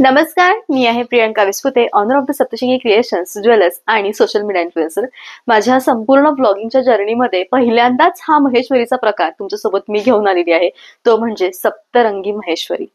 नमस्कार, मी आहे Priyanka Vispute, owner of the Saptashrungi creations, jewellers आणि सोशल मीडिया इन्फ्लुएन्सर. माझ्या संपूर्ण ब्लॉगिंगच्या जर्नीमध्ये पहिल्यांदाच हा महेश्वरीचा प्रकार तुमच्यासोबत मी घेऊन आलेली आहे. तो म्हणजे सप्तरंगी महेश्वरी.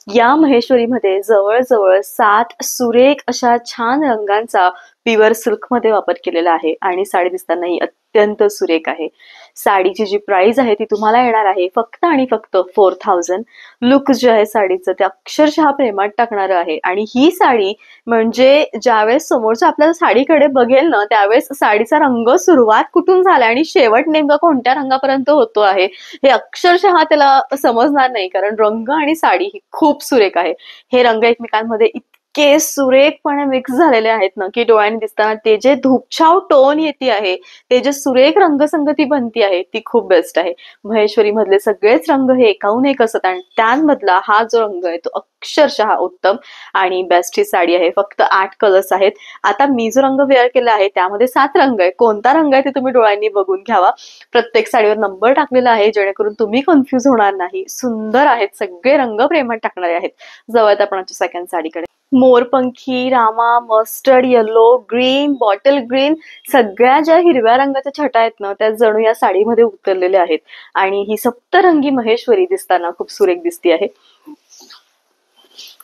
या महेश्वरीमध्ये जवळजवळ 7 सुरेख अशा छान रंगांचा प्युअर सिल्कमध्ये वापर केलेला आहे आणि साडी दिसतानाही अत्यंत सुरेख आहे. साडीची जी प्राइस आहे ती तुम्हाला येणार आहे फक्त आणि फक्त 4000. लुक जे आहे साडीचं ते अक्षरशः प्रेमात टाकणारं आहे. आणि ही साडी म्हणजे ज्यावेळेस समोरचा आपल्याला साडीकडे बघेल ना, त्यावेळेस साडीचा रंग सुरुवात कुठून झालाय आणि शेवट नेमका कोणत्या रंगापर्यंत होतो आहे हे अक्षरशः त्याला समजणार नाही, कारण रंग आणि साडी ही खूप सुरेख आहे. हे रंग एकमेकांमध्ये इतके सुरेखपणे मिक्स झालेले आहेत ना, की डोळ्यांनी दिसताना ते जे धूपछाव टोन येते आहे, ते जे सुरेख रंगसंगती बनती आहे ती खूप बेस्ट आहे. महेश्वरी मधले सगळेच रंग हे एकाहून एक असतात आणि त्यांमधला हा जो रंग आहे तो अक्षरशः उत्तम आणि बेस्ट ही साडी आहे. फक्त 8 कलर्स आहेत. आता मी जो रंग वेअर केला आहे त्यामध्ये 7 रंग आहे. कोणता रंग आहे ते तुम्ही डोळ्यांनी बघून घ्यावा. प्रत्येक साडीवर नंबर टाकलेला आहे जेणेकरून तुम्ही कन्फ्युज होणार नाही. सुंदर आहेत, सगळे रंग प्रेमात टाकणारे आहेत. जाऊयात आपण आमच्या सेकंड साडीकडे. मोरपंखी, रामा, mustard yellow, green, bottle green, सगळ्या ज्या हिरव्या रंगाच्या छटा आहेत ना त्या जणू या साडीमध्ये उतरलेल्या आहेत आणि ही सप्तरंगी महेश्वरी दिसताना खूप सुरेख दिसती आहे.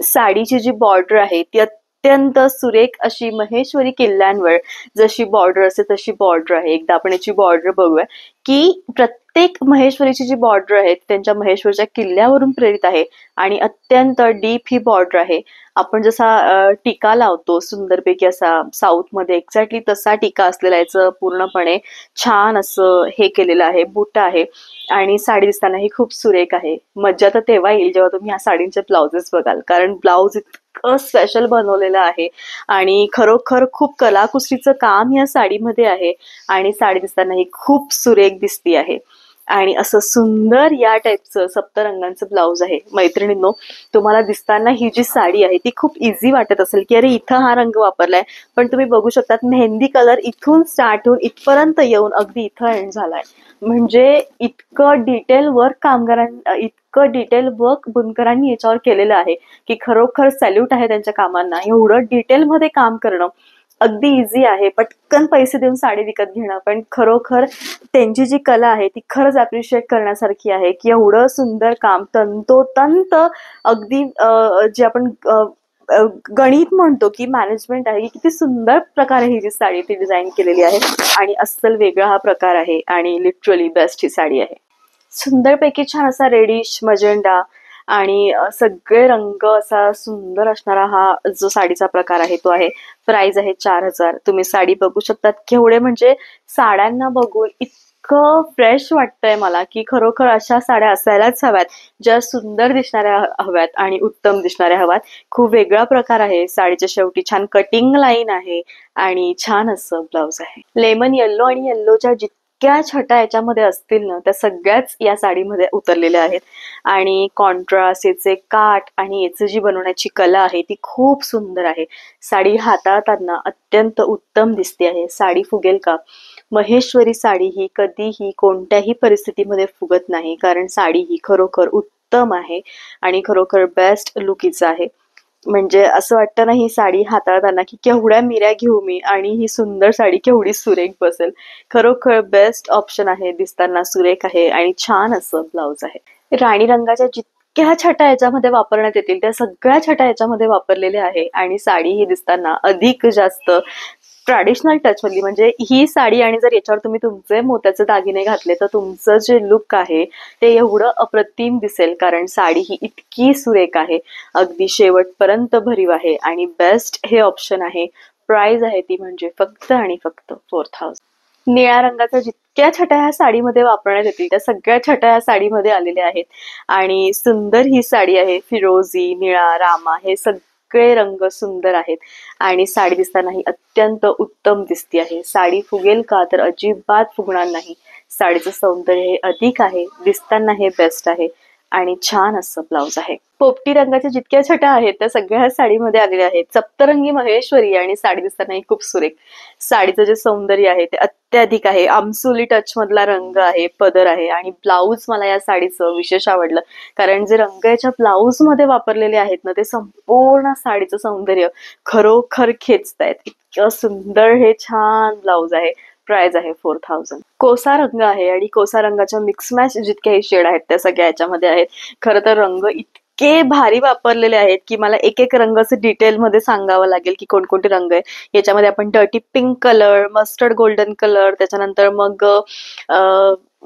साडीची जी बॉर्डर आहे ती अत्यंत सुरेख अशी महेश्वरी किल्ल्यांवर जशी बॉर्डर असते तशी बॉर्डर आहे. एकदा आपण याची बॉर्डर बघूया की प्रत्येक महेश्वरीची जी बॉर्डर आहे त्यांच्या महेश्वरच्या किल्ल्यावरून प्रेरित आहे आणि अत्यंत डीप ही बॉर्डर आहे. आपण जसा टीका लावतो सुंदरपैकी असा साऊथ मध्ये एक्झॅक्टली तसा टीका असलेला याचं पूर्णपणे छान असं हे केलेलं आहे, बुट्टा आहे आणि साडी दिसताना ही खूप सुरेख आहे. मज्जा तर तेव्हा येईल जेव्हा तुम्ही ह्या साडींचे ब्लाउजेस बघाल, कारण ब्लाउज इतकं स्पेशल बनवलेलं आहे आणि खरोखर खूप कलाकुसरीचं काम या साडीमध्ये आहे आणि साडी दिसताना ही खूप सुरेख दिसती आहे. आणि असं सुंदर या टाईपचं सप्तरंगांचं ब्लाउज आहे. मैत्रिणींनो, तुम्हाला दिसताना ही जी साडी आहे ती खूप इझी वाटत असेल की अरे इथं हा रंग वापरलाय, पण तुम्ही बघू शकतात मेहंदी कलर इथून स्टार्ट होऊन इथपर्यंत येऊन अगदी इथं एंड झालाय. म्हणजे इतकं डिटेल वर्क बुनकरांनी याच्यावर केलेलं आहे की खरोखर सॅल्यूट आहे त्यांच्या कामांना. एवढं डिटेलमध्ये काम करणं अगदी इझी आहे. पटकन पैसे देऊन साडी विकत घेणं, पण खरोखर त्यांची जी कला आहे ती खरंच अप्रिशिएट करण्यासारखी आहे की एवढं सुंदर काम तंतोतंत अगदी जे आपण गणित म्हणतो की मॅनेजमेंट आहे की किती सुंदर प्रकारे ही जी साडी ती डिझाईन केलेली आहे आणि अस्सल वेगळा हा प्रकार आहे आणि लिटरली बेस्ट ही साडी आहे. सुंदरपैकी छान असा रेडिश मजेंडा आणि सगळे रंग असा सुंदर असणारा हा जो साडीचा प्रकार आहे तो आहे. प्राइस आहे 4000. तुम्ही साडी बघू शकतात केवढे म्हणजे साड्यांना बघून इतकं फ्रेश वाटतंय मला की खरोखर अशा साड्या असायलाच हव्यात, ज्या सुंदर दिसणाऱ्या हव्यात आणि उत्तम दिसणाऱ्या हव्यात. खूप वेगळा प्रकार आहे. साडीच्या शेवटी छान कटिंग लाईन आहे आणि छान असं ब्लाउज आहे. लेमन येल्लो आणि येल्लोच्या जितक्या छटा याच्यामध्ये असतील ना त्या सगळ्याच या साडीमध्ये उतरलेल्या आहेत आणि कॉन्ट्रास्ट, याचे काठ आणि याचं जी बनवण्याची कला आहे ती खूप सुंदर आहे. साडी हाताळताना अत्यंत उत्तम दिसते आहे. साडी फुगेल का? महेश्वरी साडी ही कधीही कोणत्याही परिस्थितीमध्ये फुगत नाही, कारण साडी ही खरोखर उत्तम आहे आणि खरोखर बेस्ट लुकीचं आहे. म्हणजे असं वाटतं ना ही साडी हाताळताना की केवढ्या मिऱ्या घेऊ मी आणि ही सुंदर साडी केवढी सुरेख बसेल. खरोखर बेस्ट ऑप्शन आहे. दिसताना सुरेख आहे आणि छान असं ब्लाउज आहे. राणी रंगाच्या जितक्या छटा याच्यामध्ये वापरण्यात येतील त्या सगळ्या छटा याच्यामध्ये वापरलेल्या आहे आणि साडी ही दिसताना अधिक जास्त ट्रॅडिशनल टच मधली, म्हणजे ही साडी आणि जर याच्यावर तुम्ही तुमचे मोत्याचे दागिने घातले तर तुमचं जे लुक आहे ते एवढं अप्रतिम दिसेल, कारण साडी ही इतकी सुरेख आहे. अगदी शेवटपर्यंत भरीव आहे आणि बेस्ट हे ऑप्शन आहे. प्राइस आहे ती म्हणजे फक्त आणि फक्त 4000. निळ्या रंगाच्या जितक्या छटा ह्या साडीमध्ये वापरण्यात येतील त्या सगळ्या छटा ह्या साडीमध्ये आलेल्या आहेत आणि सुंदर ही साडी आहे. फिरोजी, निळा, रामा हे सगळे रंग सुंदर आहेत आणि साडी दिसताना ही अत्यंत उत्तम दिसती आहे. साडी फुगेल का? तर अजिबात फुगणार नाही. साडीचं सौंदर्य हे अधिक आहे, दिसताना हे बेस्ट आहे आणि छान असं ब्लाउज आहे. पोपटी रंगाच्या जितक्या छटा आहेत त्या सगळ्या साडीमध्ये आलेल्या आहेत. सप्तरंगी महेश्वरी आणि साडी दिसतानाही खूप सुरेख. साडीचं जे सौंदर्य आहे ते अत्याधिक आहे. आमसुली टच मधला रंग आहे, पदर आहे आणि ब्लाऊज मला या साडीचं विशेष आवडलं. कारण जे रंग याच्या ब्लाऊज मध्ये वापरलेले आहेत ना ते संपूर्ण साडीचं सौंदर्य खरोखर खेचतायत. इतकं सुंदर हे छान ब्लाऊज आहे. प्राइस आहे 4000. कोसा रंग आहे आणि कोसा रंगाच्या मिक्स मॅच जितक्याही शेड आहेत त्या सगळ्या याच्यामध्ये आहेत. खरं तर रंग इतके भारी वापरलेले आहेत की मला एक एक रंगाचं डिटेल मध्ये सांगावं लागेल की कोणकोणते रंग आहे. याच्यामध्ये आपण dirty pink colour, mustard golden colour, त्याच्यानंतर मग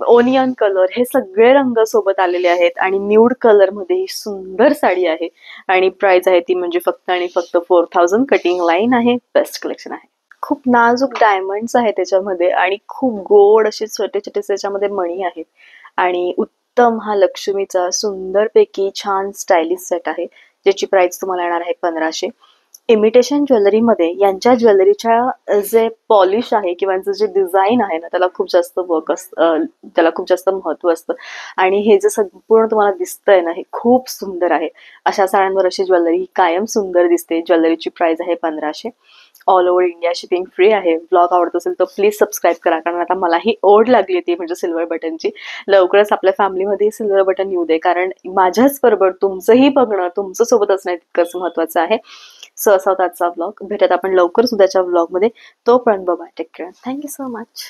ओनियन कलर, हे सगळे रंग सोबत आलेले आहेत आणि न्यूड कलर मध्ये ही सुंदर साडी आहे. आणि प्राइस आहे ती म्हणजे फक्त आणि फक्त 4000. कटिंग लाईन आहे. बेस्ट कलेक्शन आहे. खूप नाजूक डायमंड्स आहेत त्याच्यामध्ये आणि खूप गोड असे छोटे छोटे त्याच्यामध्ये मणी आहेत. आणि उत्तम हा लक्ष्मीचा सुंदरपैकी छान स्टायलिश सेट आहे, ज्याची प्राइस तुम्हाला येणार आहे 1500. इमिटेशन ज्वेलरीमध्ये यांच्या ज्वेलरीच्या जे पॉलिश आहे किंवा जे डिझाईन आहे ना त्याला खूप जास्त वर्क असतं, त्याला खूप जास्त महत्व असतं. आणि हे जे संपूर्ण तुम्हाला दिसतंय ना हे खूप सुंदर आहे. अशा साड्यांवर अशी ज्वेलरी कायम सुंदर दिसते. ज्वेलरीची प्राइस आहे 1500. All over India shipping free आहे. ब्लॉग आवडत असेल तर प्लीज सबस्क्राईब करा, कारण आता मलाही ओढ लागली ती म्हणजे सिल्वर बटनची. लवकरच आपल्या फॅमिलीमध्ये सिल्वर बटन येऊ दे, कारण माझ्याच बरोबर तुमचंही बघणं, तुमचं सोबत असणं तितकंच महत्वाचं आहे. सो असा होता आजचा ब्लॉग. भेटत आपण लवकरच उद्याच्या ब्लॉगमध्ये. तोपर्यंत bye, take care, thank you so much.